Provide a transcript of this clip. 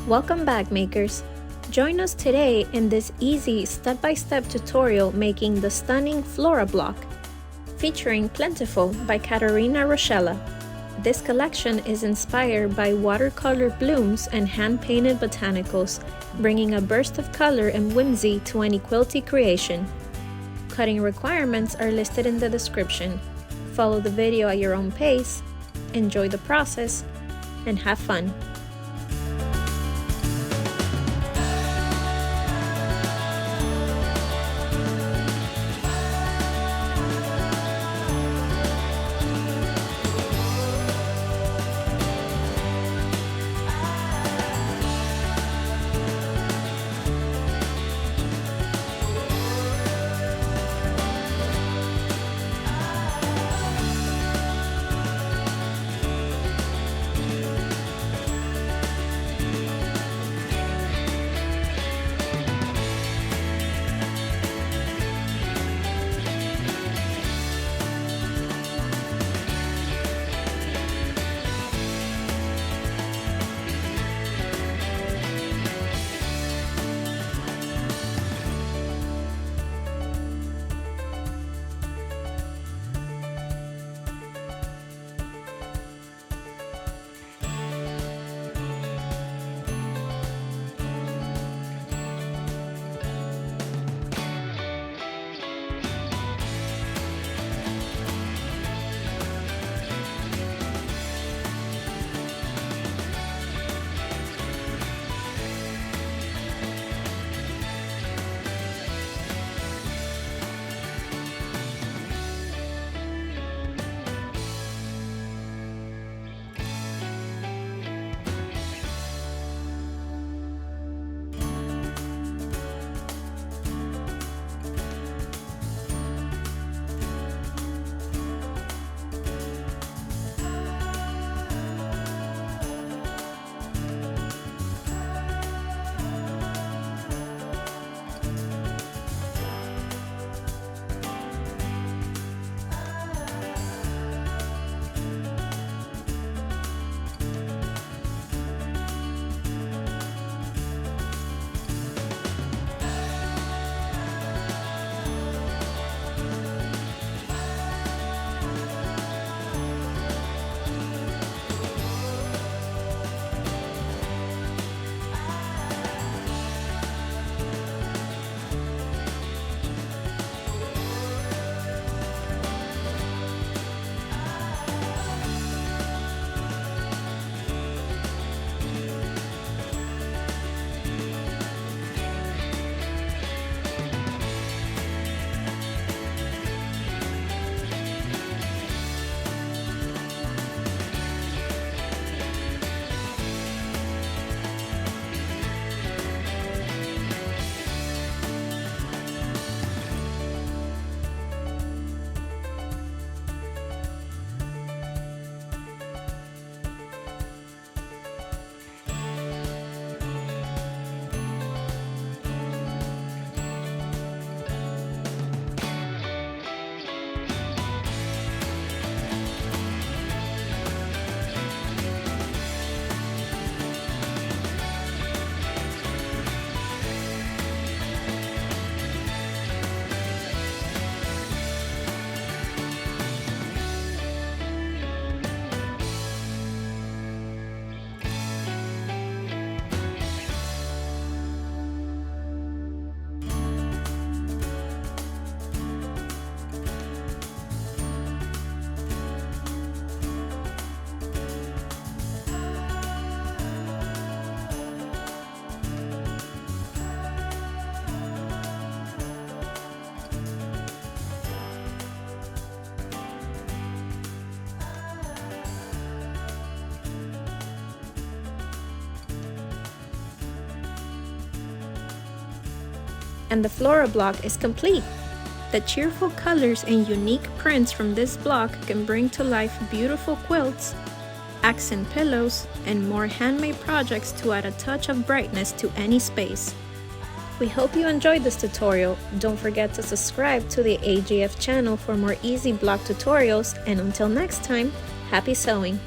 Welcome back, makers! Join us today in this easy step-by-step tutorial making the stunning Flora block, featuring Plentiful by Katarina Roccella. This collection is inspired by watercolor blooms and hand-painted botanicals, bringing a burst of color and whimsy to any quilty creation. Cutting requirements are listed in the description. Follow the video at your own pace, enjoy the process, and have fun! And the Flora block is complete! The cheerful colors and unique prints from this block can bring to life beautiful quilts, accent pillows, and more handmade projects to add a touch of brightness to any space. We hope you enjoyed this tutorial. Don't forget to subscribe to the AGF channel for more easy block tutorials, and until next time, happy sewing!